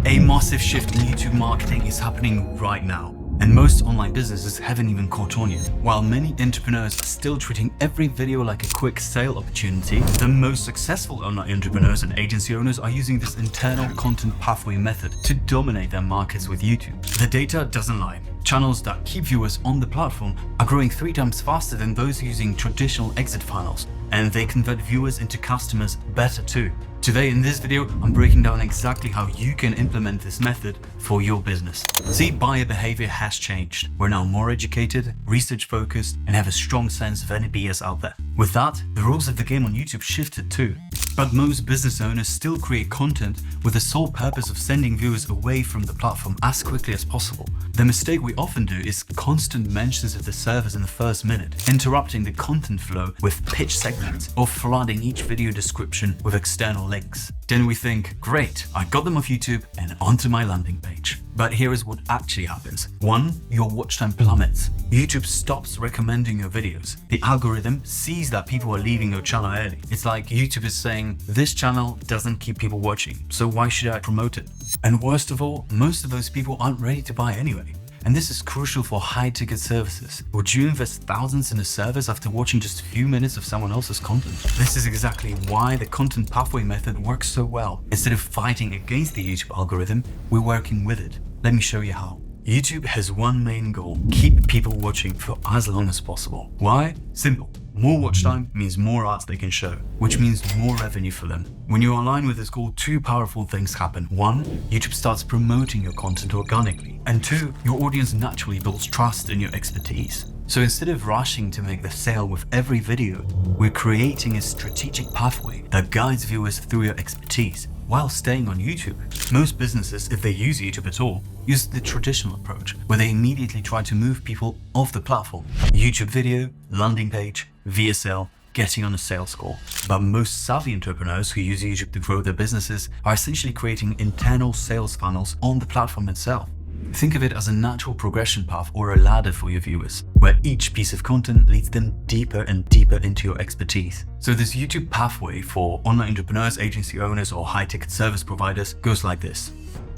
A massive shift in YouTube marketing is happening right now, and most online businesses haven't even caught on yet. While many entrepreneurs are still treating every video like a quick sale opportunity, the most successful online entrepreneurs and agency owners are using this internal content pathway method to dominate their markets with YouTube. The data doesn't lie. Channels that keep viewers on the platform are growing 3 times faster than those using traditional exit funnels, and they convert viewers into customers better too. Today in this video, I'm breaking down exactly how you can implement this method for your business. See, buyer behavior has changed. We're now more educated, research focused, and have a strong sense of any BS out there. With that, the rules of the game on YouTube shifted too. But most business owners still create content with the sole purpose of sending viewers away from the platform as quickly as possible. The mistake we often do is constant mentions of the service in the first minute, interrupting the content flow with pitch segments, or flooding each video description with external links. Then we think, great, I got them off YouTube and onto my landing page. But here is what actually happens. 1. Your watch time plummets. YouTube stops recommending your videos. The algorithm sees that people are leaving your channel early. It's like YouTube is saying, this channel doesn't keep people watching, so why should I promote it? And worst of all, most of those people aren't ready to buy anyway. And this is crucial for high-ticket services. Would you invest thousands in a service after watching just a few minutes of someone else's content? This is exactly why the content pathway method works so well. Instead of fighting against the YouTube algorithm, we're working with it. Let me show you how. YouTube has one main goal: keep people watching for as long as possible. Why? Simple. More watch time means more ads they can show, which means more revenue for them. When you align with this goal, 2 powerful things happen. 1, YouTube starts promoting your content organically. And 2, your audience naturally builds trust in your expertise. So instead of rushing to make the sale with every video, we're creating a strategic pathway that guides viewers through your expertise while staying on YouTube. Most businesses, if they use YouTube at all, use the traditional approach, where they immediately try to move people off the platform. YouTube video, landing page, VSL, getting on a sales call. But most savvy entrepreneurs who use YouTube to grow their businesses are essentially creating internal sales funnels on the platform itself. Think of it as a natural progression path or a ladder for your viewers, where each piece of content leads them deeper and deeper into your expertise. So this YouTube pathway for online entrepreneurs, agency owners, or high-ticket service providers goes like this.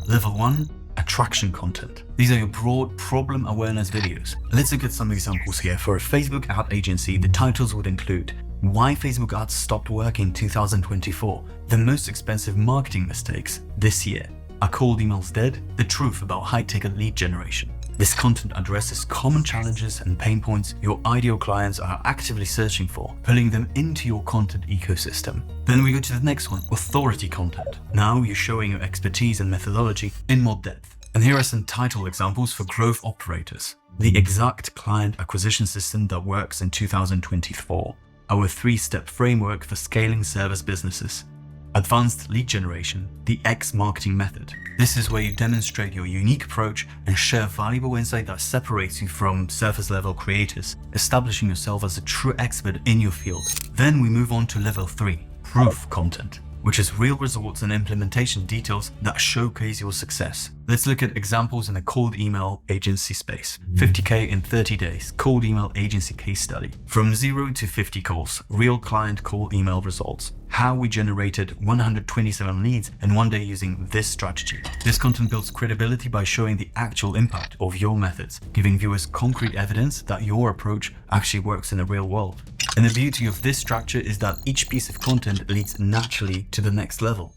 Level 1, attraction content. These are your broad problem awareness videos. Let's look at some examples here. For a Facebook ad agency, the titles would include why Facebook ads stopped working in 2024, the most expensive marketing mistakes this year, are cold emails dead? The truth about high-ticket lead generation. This content addresses common challenges and pain points your ideal clients are actively searching for, pulling them into your content ecosystem. Then we go to the next one, authority content. Now you're showing your expertise and methodology in more depth. And here are some title examples for growth operators. The exact client acquisition system that works in 2024. Our 3-step framework for scaling service businesses. Advanced lead generation, the X marketing method. This is where you demonstrate your unique approach and share valuable insight that separates you from surface level creators, establishing yourself as a true expert in your field. Then we move on to level 3, proof content, which is real results and implementation details that showcase your success. Let's look at examples in the cold email agency space. 50K in 30 days, cold email agency case study. From 0 to 50 calls, real client cold email results. How we generated 127 leads in 1 day using this strategy. This content builds credibility by showing the actual impact of your methods, giving viewers concrete evidence that your approach actually works in the real world. And the beauty of this structure is that each piece of content leads naturally to the next level.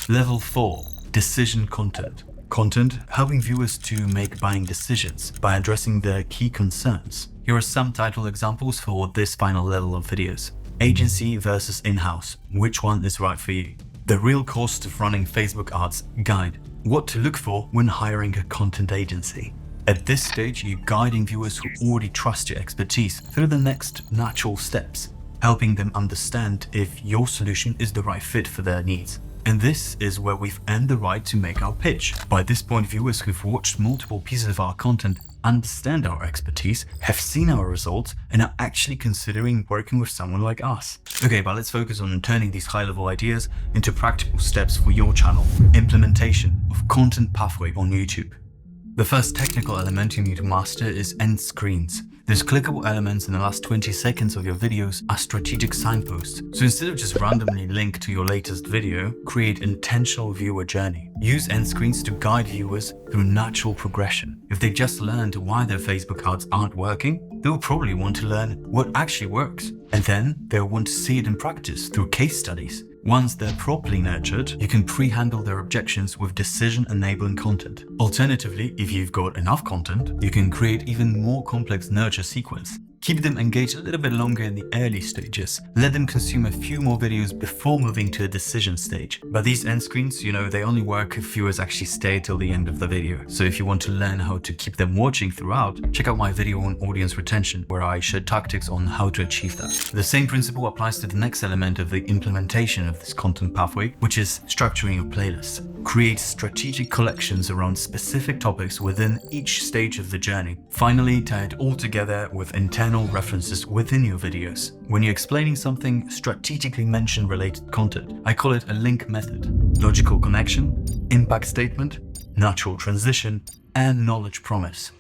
Level 4, decision content. Content helping viewers to make buying decisions by addressing their key concerns. Here are some title examples for this final level of videos. Agency versus in-house. Which one is right for you? The real cost of running Facebook ads guide. What to look for when hiring a content agency. At this stage, you're guiding viewers who already trust your expertise through the next natural steps, helping them understand if your solution is the right fit for their needs. And this is where we've earned the right to make our pitch. By this point, viewers who've watched multiple pieces of our content understand our expertise, have seen our results, and are actually considering working with someone like us. Okay, but let's focus on turning these high-level ideas into practical steps for your channel. Implementation of content pathway on YouTube. The first technical element you need to master is end screens. Those clickable elements in the last 20 seconds of your videos are strategic signposts. So instead of just randomly link to your latest video, create intentional viewer journey. Use end screens to guide viewers through natural progression. If they just learned why their Facebook ads aren't working, they'll probably want to learn what actually works. And then they'll want to see it in practice through case studies. Once they're properly nurtured, you can pre-handle their objections with decision-enabling content. Alternatively, if you've got enough content, you can create even more complex nurture sequence. Keep them engaged a little bit longer in the early stages. Let them consume a few more videos before moving to a decision stage. But these end screens, they only work if viewers actually stay till the end of the video. So if you want to learn how to keep them watching throughout, check out my video on audience retention, where I share tactics on how to achieve that. The same principle applies to the next element of the implementation of this content pathway, which is structuring your playlists. Create strategic collections around specific topics within each stage of the journey. Finally, tie it all together with internal references within your videos. When you're explaining something, strategically mention related content. I call it a link method. Logical connection, impact statement, natural transition, and knowledge promise.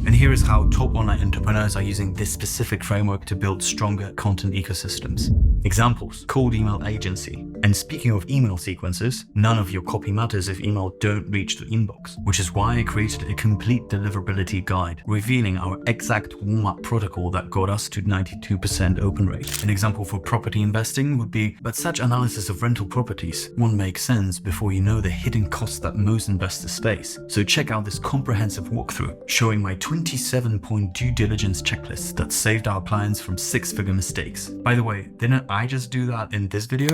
And here is how top online entrepreneurs are using this specific framework to build stronger content ecosystems. Examples: cold email agency. And speaking of email sequences, none of your copy matters if email don't reach the inbox, which is why I created a complete deliverability guide revealing our exact warm-up protocol that got us to 92% open rate. An example for property investing would be, but such analysis of rental properties won't make sense before you know the hidden costs that most investors face. So check out this comprehensive walkthrough showing my 27-point due diligence checklist that saved our clients from six-figure mistakes. By the way, didn't I just do that in this video?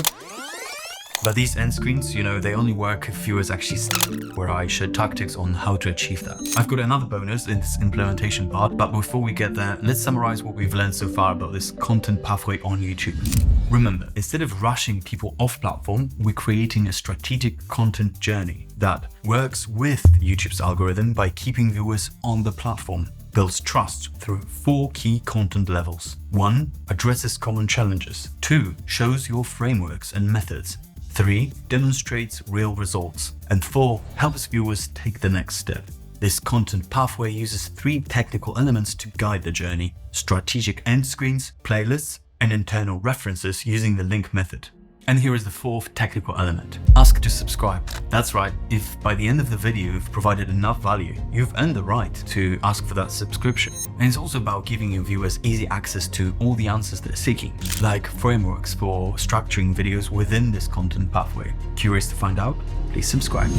But these end screens, they only work if viewers actually stay, where I share tactics on how to achieve that. I've got another bonus in this implementation part, but before we get there, let's summarize what we've learned so far about this content pathway on YouTube. Remember, instead of rushing people off platform, we're creating a strategic content journey that works with YouTube's algorithm by keeping viewers on the platform. Builds trust through 4 key content levels. 1. Addresses common challenges. 2. Shows your frameworks and methods. 3. Demonstrates real results. And 4. Helps viewers take the next step. This content pathway uses 3 technical elements to guide the journey: strategic end screens, playlists, and internal references using the link method. And here is the 4th technical element. Ask to subscribe. That's right, if by the end of the video you've provided enough value, you've earned the right to ask for that subscription. And it's also about giving your viewers easy access to all the answers they're seeking, like frameworks for structuring videos within this content pathway. Curious to find out? Please subscribe.